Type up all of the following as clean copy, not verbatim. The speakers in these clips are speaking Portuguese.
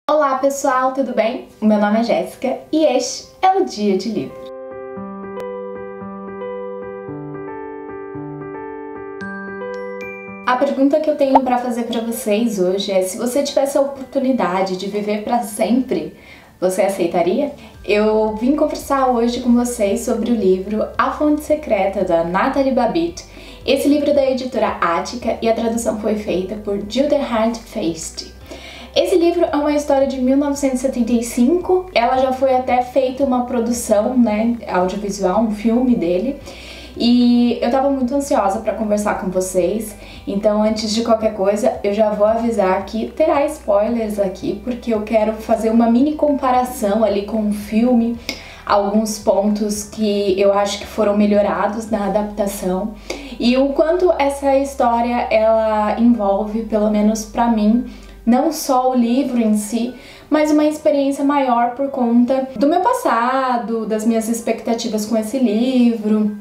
Olá pessoal, tudo bem? O meu nome é Jéssica e este é o Dia de Livro. A pergunta que eu tenho para fazer para vocês hoje é: se você tivesse a oportunidade de viver para sempre, você aceitaria? Eu vim conversar hoje com vocês sobre o livro A Fonte Secreta, da Natalie Babbitt. Esse livro é da editora Attica e a tradução foi feita por Gildehard Feist. Esse livro é uma história de 1975, ela já foi até feita uma produção, audiovisual, um filme dele, e eu tava muito ansiosa para conversar com vocês, então antes de qualquer coisa eu já vou avisar que terá spoilers aqui, porque eu quero fazer uma mini comparação ali com o filme, alguns pontos que eu acho que foram melhorados na adaptação e o quanto essa história ela envolve, pelo menos pra mim, não só o livro em si, mas uma experiência maior por conta do meu passado, das minhas expectativas com esse livro,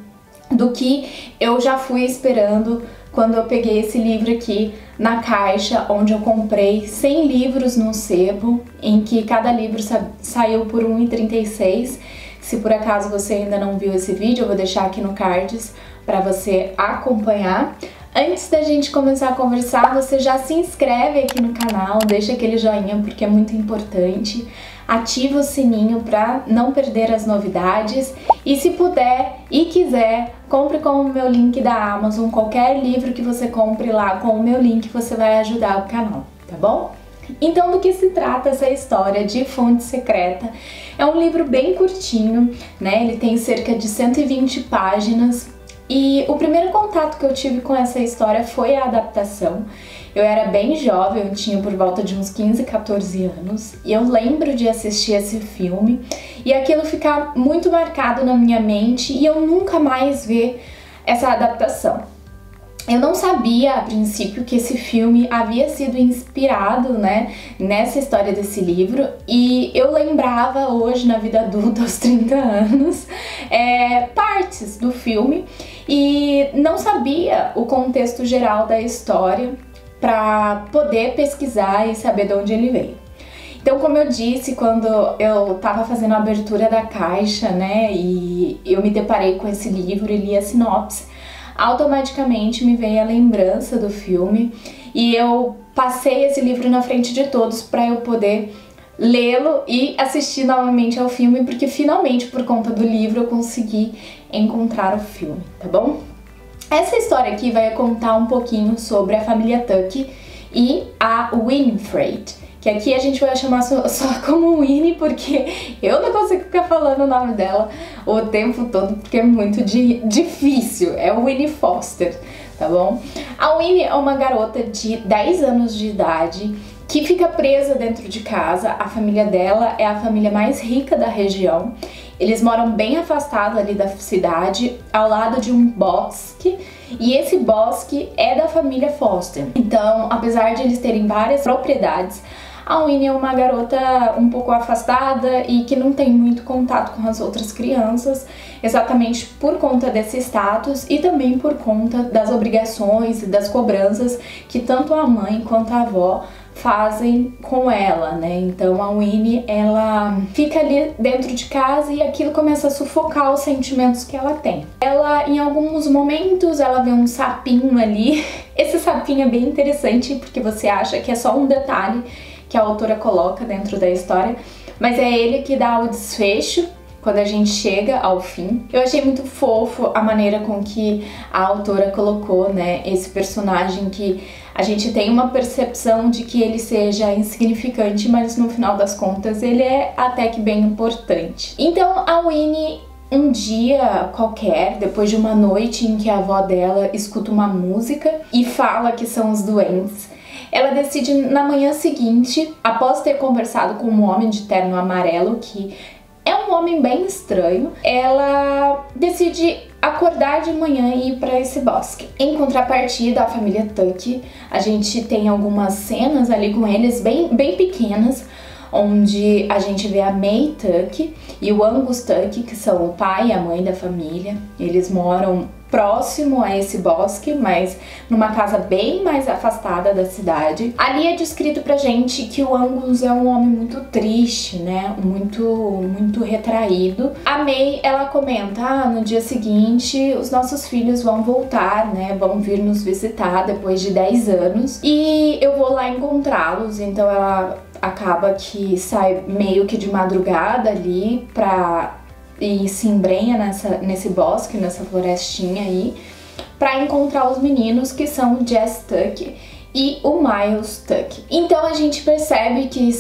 do que eu já fui esperando quando eu peguei esse livro aqui na caixa, onde eu comprei 100 livros no sebo, em que cada livro saiu por R$ 1,36. Se por acaso você ainda não viu esse vídeo, eu vou deixar aqui no cards para você acompanhar. Antes da gente começar a conversar, você já se inscreve aqui no canal, deixa aquele joinha porque é muito importante, ativa o sininho para não perder as novidades e, se puder e quiser, compre com o meu link da Amazon. Qualquer livro que você compre lá com o meu link, você vai ajudar o canal, tá bom? Então, do que se trata essa história de Fonte Secreta? É um livro bem curtinho, né? Ele tem cerca de 120 páginas. E o primeiro contato que eu tive com essa história foi a adaptação. Eu era bem jovem, eu tinha por volta de uns 15, 14 anos, e eu lembro de assistir esse filme e aquilo ficar muito marcado na minha mente e eu nunca mais ver essa adaptação. Eu não sabia a princípio que esse filme havia sido inspirado, nessa história desse livro, e eu lembrava hoje, na vida adulta, aos 30 anos, partes do filme e não sabia o contexto geral da história para poder pesquisar e saber de onde ele veio. Então, como eu disse, quando eu estava fazendo a abertura da caixa, e eu me deparei com esse livro e li a sinopse, automaticamente me veio a lembrança do filme e eu passei esse livro na frente de todos para eu poder lê-lo e assistir novamente ao filme, porque finalmente, por conta do livro, eu consegui encontrar o filme, tá bom? Essa história aqui vai contar um pouquinho sobre a família Tuck e a Winifred, que aqui a gente vai chamar só como Winnie, porque eu não consigo ficar falando o nome dela o tempo todo, porque é muito difícil. É o Winnie Foster, tá bom? A Winnie é uma garota de 10 anos de idade que fica presa dentro de casa. A família dela é a família mais rica da região. Eles moram bem afastados ali da cidade, ao lado de um bosque, e esse bosque é da família Foster. Então, apesar de eles terem várias propriedades, a Winnie é uma garota um pouco afastada e que não tem muito contato com as outras crianças, exatamente por conta desse status e também por conta das obrigações e das cobranças que tanto a mãe quanto a avó fazem com ela, Então a Winnie, ela fica ali dentro de casa e aquilo começa a sufocar os sentimentos que ela tem. Ela, em alguns momentos, ela vê um sapinho ali. Esse sapinho é bem interessante porque você acha que é só um detalhe que a autora coloca dentro da história, mas é ele que dá o desfecho quando a gente chega ao fim. Eu achei muito fofo a maneira com que a autora colocou, esse personagem, que a gente tem uma percepção de que ele seja insignificante, mas no final das contas ele é até que bem importante. Então a Winnie, um dia qualquer, depois de uma noite em que a avó dela escuta uma música e fala que são os doentes, ela decide na manhã seguinte, após ter conversado com um homem de terno amarelo, que é um homem bem estranho, ela decide acordar de manhã e ir para esse bosque. Em contrapartida, a família Tuck, a gente tem algumas cenas ali com eles bem pequenas, onde a gente vê a May Tuck e o Angus Tuck, que são o pai e a mãe da família. Eles moram próximo a esse bosque, mas numa casa bem mais afastada da cidade. Ali é descrito pra gente que o Angus é um homem muito triste, né? Muito retraído. A May, ela comenta, no dia seguinte os nossos filhos vão voltar, né? Vão vir nos visitar depois de 10 anos e eu vou lá encontrá-los. Então ela acaba que sai meio que de madrugada ali e se embrenha nesse bosque, nessa florestinha aí, pra encontrar os meninos, que são o Jess Tuck e o Miles Tuck. Então a gente percebe que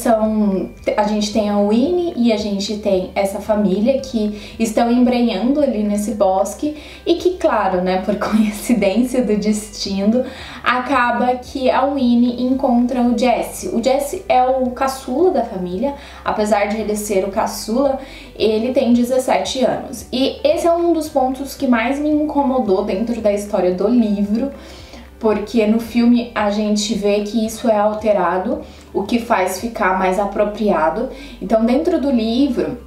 a gente tem a Winnie e a gente tem essa família que estão embrenhando ali nesse bosque e que, claro, né, por coincidência do destino, acaba que a Winnie encontra o Jesse. O Jesse é o caçula da família, apesar de ele ser o caçula, ele tem 17 anos. E esse é um dos pontos que mais me incomodou dentro da história do livro, porque no filme a gente vê que isso é alterado, o que faz ficar mais apropriado. Então dentro do livro,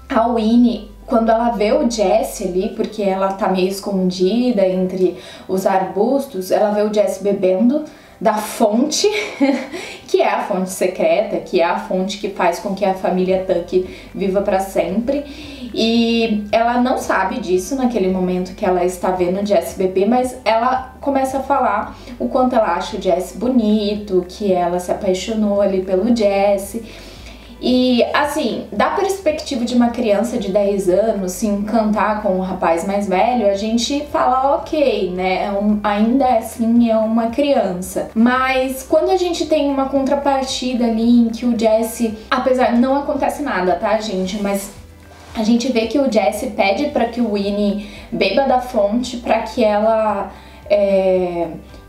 a Winnie, quando ela vê o Jesse ali, porque ela tá meio escondida entre os arbustos, ela vê o Jesse bebendo da fonte, que é a fonte secreta, que é a fonte que faz com que a família Tuck viva para sempre. E ela não sabe disso naquele momento que ela está vendo o Jesse beber, mas ela começa a falar o quanto ela acha o Jesse bonito, que ela se apaixonou ali pelo Jesse. E assim, da perspectiva de uma criança de 10 anos se encantar com um rapaz mais velho, a gente fala ok, né, ainda assim é uma criança. Mas quando a gente tem uma contrapartida ali em que o Jesse, apesar, não acontece nada, tá, gente, mas a gente vê que o Jesse pede para que o Winnie beba da fonte para que ela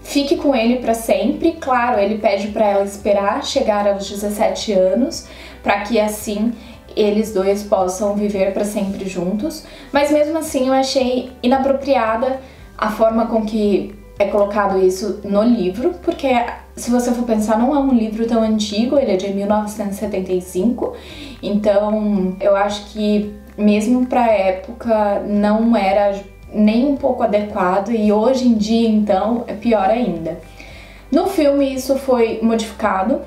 fique com ele para sempre. Claro, ele pede para ela esperar chegar aos 17 anos para que assim eles dois possam viver para sempre juntos. Mas mesmo assim eu achei inapropriada a forma com que é colocado isso no livro, porque se você for pensar, não é um livro tão antigo, ele é de 1975, então eu acho que mesmo para a época não era nem um pouco adequado, e hoje em dia então é pior ainda. No filme isso foi modificado,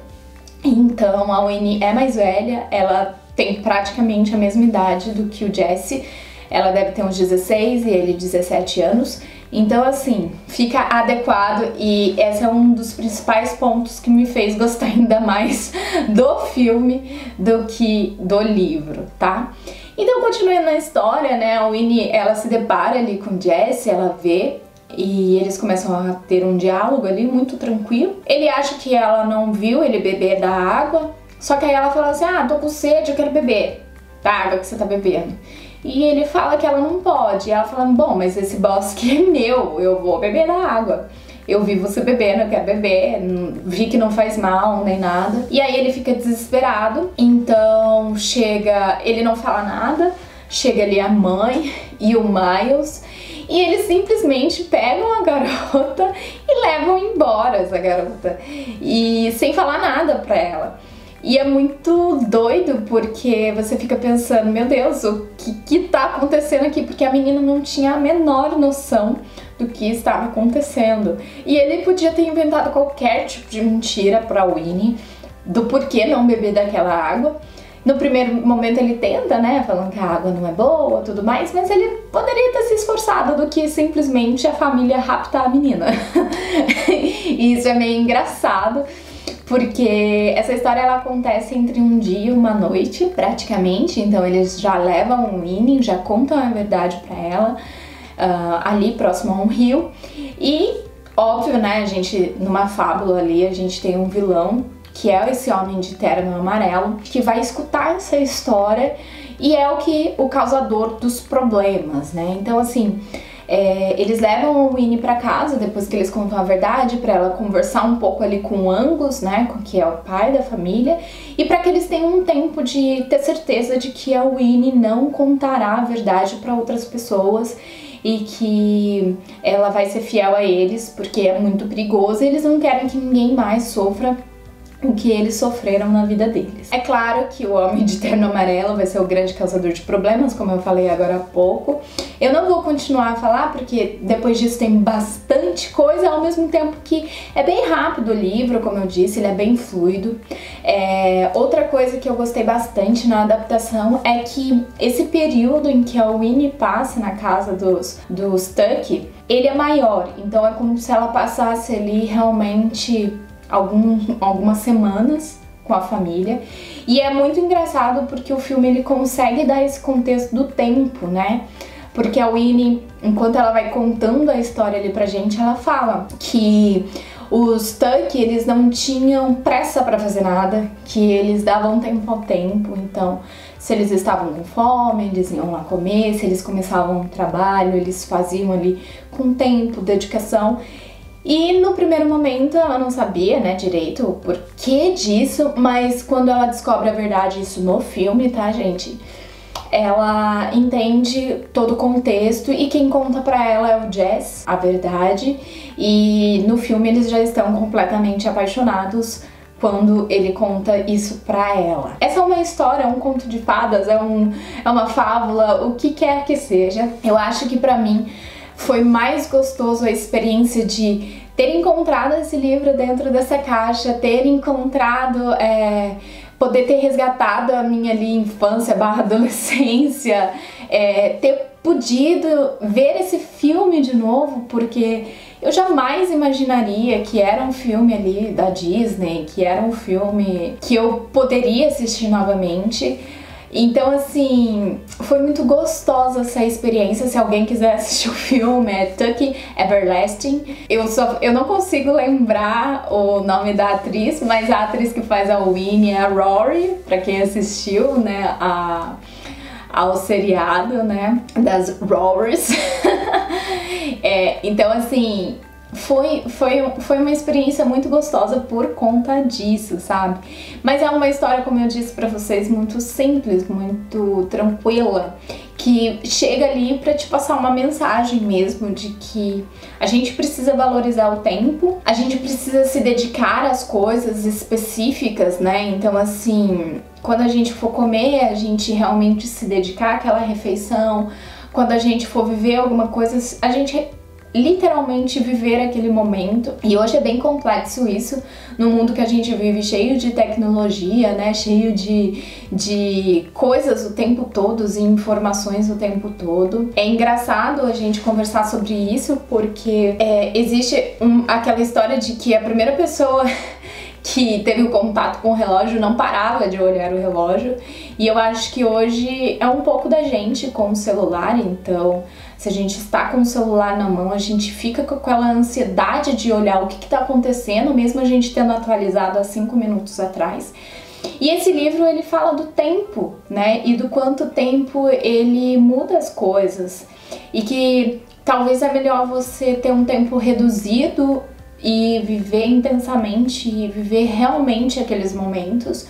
então a Winnie é mais velha, ela tem praticamente a mesma idade do que o Jesse, ela deve ter uns 16 e ele 17 anos, então assim, fica adequado, e esse é um dos principais pontos que me fez gostar ainda mais do filme do que do livro, tá? Então, continuando na história, né, a Winnie, ela se depara ali com o Jesse, ela vê, e eles começam a ter um diálogo ali muito tranquilo. Ele acha que ela não viu ele beber da água, só que aí ela fala assim, ah, tô com sede, eu quero beber da água que você tá bebendo. E ele fala que ela não pode, e ela fala, bom, mas esse bosque é meu, eu vou beber da água. Eu vi você bebendo, eu quero beber, vi que não faz mal nem nada. E aí ele fica desesperado, então ele não fala nada, chega ali a mãe e o Miles, e eles simplesmente pegam a garota e levam embora essa garota, e sem falar nada pra ela. E é muito doido porque você fica pensando, meu Deus, o que tá acontecendo aqui? Porque a menina não tinha a menor noção do que estava acontecendo. E ele podia ter inventado qualquer tipo de mentira pra Winnie, do porquê não beber daquela água. No primeiro momento ele tenta, né, falando que a água não é boa, tudo mais, mas ele poderia ter se esforçado do que simplesmente a família raptar a menina. E isso é meio engraçado, porque essa história ela acontece entre um dia e uma noite, praticamente. Então eles já levam o Winnie, já contam a verdade pra ela, ali próximo a um rio. E, óbvio, né, a gente, numa fábula ali, a gente tem um vilão, que é esse homem de terno amarelo, que vai escutar essa história e é o causador dos problemas, né? Então, assim, eles levam o Winnie pra casa depois que eles contam a verdade, pra ela conversar um pouco ali com o Angus, né, que é o pai da família, e pra que eles tenham um tempo de ter certeza de que a Winnie não contará a verdade pra outras pessoas e que ela vai ser fiel a eles, porque é muito perigoso e eles não querem que ninguém mais sofra o que eles sofreram na vida deles. É claro que o Homem de Terno Amarelo vai ser o grande causador de problemas, como eu falei agora há pouco. Eu não vou continuar a falar porque depois disso tem bastante coisa, ao mesmo tempo que é bem rápido o livro, como eu disse, ele é bem fluido. Outra coisa que eu gostei bastante na adaptação é que esse período em que a Winnie passa na casa dos Tuck, ele é maior, então é como se ela passasse ali realmente algumas semanas com a família. E é muito engraçado porque o filme ele consegue dar esse contexto do tempo, né? Porque a Winnie, enquanto ela vai contando a história ali pra gente, ela fala que os Tuck, eles não tinham pressa pra fazer nada, que eles davam tempo ao tempo. Então, se eles estavam com fome, eles iam lá comer, se eles começavam um trabalho, eles faziam ali com tempo, dedicação. E no primeiro momento ela não sabia, né, direito o porquê disso, mas quando ela descobre a verdade, isso no filme, tá, gente? Ela entende todo o contexto e quem conta pra ela é o Jess, a verdade. E no filme eles já estão completamente apaixonados quando ele conta isso pra ela. Essa é uma história, é um conto de fadas, é uma fábula, o que quer que seja. Eu acho que pra mim foi mais gostoso a experiência de ter encontrado esse livro dentro dessa caixa, ter encontrado, poder ter resgatado a minha ali infância / adolescência, ter podido ver esse filme de novo, porque eu jamais imaginaria que era um filme ali da Disney, que era um filme que eu poderia assistir novamente. Então, assim, foi muito gostosa essa experiência. Se alguém quiser assistir o filme, é Tuck Everlasting. Eu não consigo lembrar o nome da atriz, mas a atriz que faz a Winnie é a Rory, pra quem assistiu, né, ao seriado, né, das Rorys. Então, assim, foi uma experiência muito gostosa por conta disso, sabe? Mas é uma história, como eu disse pra vocês, muito simples, muito tranquila, que chega ali pra te passar uma mensagem mesmo de que a gente precisa valorizar o tempo, a gente precisa se dedicar às coisas específicas, né? Então, assim, quando a gente for comer, a gente realmente se dedicar àquela refeição. Quando a gente for viver alguma coisa, a gente literalmente viver aquele momento. E hoje é bem complexo isso, no mundo que a gente vive, cheio de tecnologia, né, cheio de coisas o tempo todo, e informações o tempo todo. É engraçado a gente conversar sobre isso, porque existe aquela história de que a primeira pessoa que teve o contato com o relógio não parava de olhar o relógio, e eu acho que hoje é um pouco da gente com o celular. Então, se a gente está com o celular na mão, a gente fica com aquela ansiedade de olhar o que está acontecendo, mesmo a gente tendo atualizado há 5 minutos atrás. E esse livro, ele fala do tempo, né, e do quanto tempo ele muda as coisas, e que talvez é melhor você ter um tempo reduzido e viver intensamente e viver realmente aqueles momentos,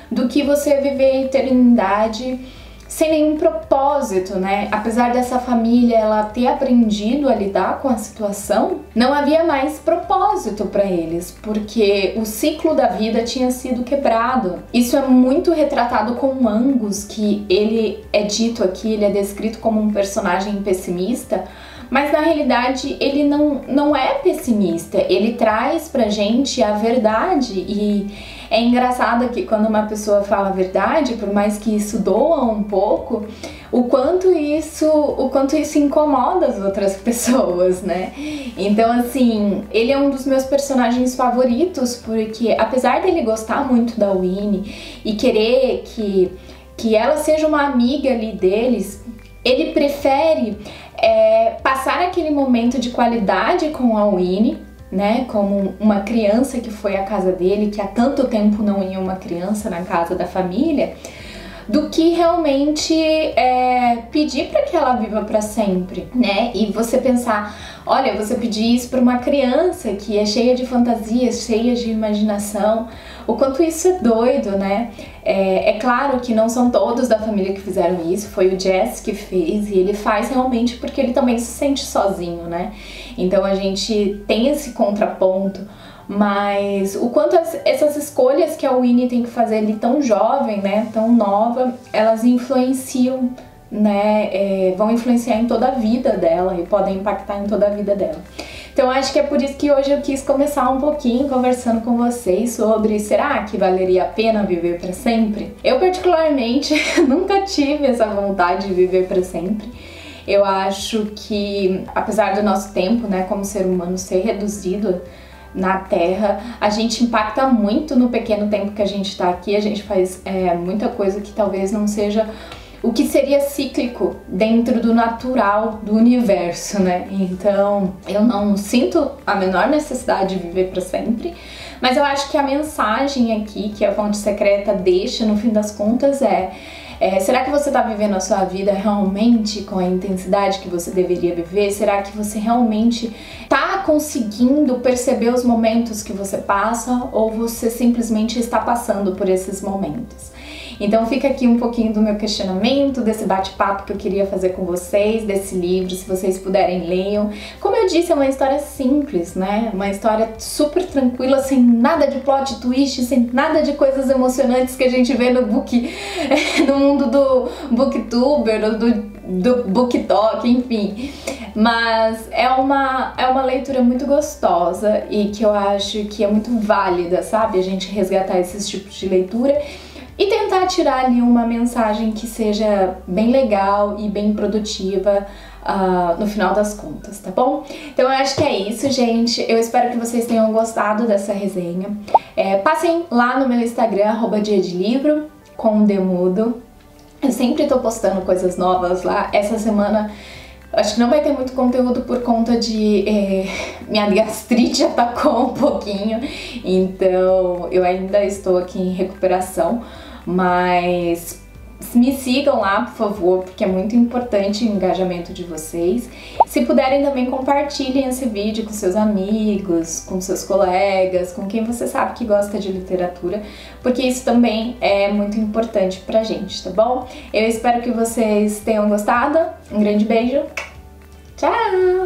do que você viver a eternidade sem nenhum propósito, né? Apesar dessa família ela ter aprendido a lidar com a situação, não havia mais propósito para eles, porque o ciclo da vida tinha sido quebrado. Isso é muito retratado com Angus, que ele é dito aqui, ele é descrito como um personagem pessimista, mas na realidade ele não é pessimista, ele traz pra gente a verdade. E é engraçado que quando uma pessoa fala a verdade, por mais que isso doa um pouco, o quanto isso incomoda as outras pessoas, né? Então, assim, ele é um dos meus personagens favoritos, porque apesar dele gostar muito da Winnie e querer que ela seja uma amiga ali deles, ele prefere passar aquele momento de qualidade com a Winnie, né, como uma criança que foi à casa dele, que há tanto tempo não ia uma criança na casa da família, do que realmente pedir para que ela viva para sempre, né? E você pensar, olha, você pedir isso para uma criança que é cheia de fantasias, cheia de imaginação, o quanto isso é doido, né? É claro que não são todos da família que fizeram isso, foi o Jess que fez, e ele faz realmente porque ele também se sente sozinho, né? Então a gente tem esse contraponto, mas o quanto essas escolhas que a Winnie tem que fazer ali tão jovem, né, tão nova, elas influenciam, né, vão influenciar em toda a vida dela e podem impactar em toda a vida dela. Então acho que é por isso que hoje eu quis começar um pouquinho conversando com vocês sobre será que valeria a pena viver para sempre? Eu particularmente nunca tive essa vontade de viver para sempre. Eu acho que apesar do nosso tempo, né, como ser humano ser reduzido na Terra, a gente impacta muito no pequeno tempo que a gente está aqui, a gente faz muita coisa que talvez não seja o que seria cíclico dentro do natural do universo, né? Então eu não sinto a menor necessidade de viver para sempre, mas eu acho que a mensagem aqui que a Fonte Secreta deixa no fim das contas será que você está vivendo a sua vida realmente com a intensidade que você deveria viver? Será que você realmente está conseguindo perceber os momentos que você passa ou você simplesmente está passando por esses momentos? Então fica aqui um pouquinho do meu questionamento, desse bate-papo que eu queria fazer com vocês, desse livro, se vocês puderem, leiam. Como eu disse, é uma história simples, né? Uma história super tranquila, sem nada de plot twist, sem nada de coisas emocionantes que a gente vê no mundo do booktuber, do booktalk, enfim. Mas é uma leitura muito gostosa e que eu acho que é muito válida, sabe? A gente resgatar esses tipos de leitura e tentar tirar ali uma mensagem que seja bem legal e bem produtiva no final das contas, tá bom? Então eu acho que é isso, gente. Eu espero que vocês tenham gostado dessa resenha. Passem lá no meu Instagram, @diadilivro, com demudo. Eu sempre tô postando coisas novas lá. Essa semana acho que não vai ter muito conteúdo por conta de minha gastrite atacou um pouquinho, então eu ainda estou aqui em recuperação, mas me sigam lá, por favor, porque é muito importante o engajamento de vocês. Se puderem também compartilhem esse vídeo com seus amigos, com seus colegas, com quem você sabe que gosta de literatura, porque isso também é muito importante pra gente, tá bom? Eu espero que vocês tenham gostado. Um grande beijo. Tchau!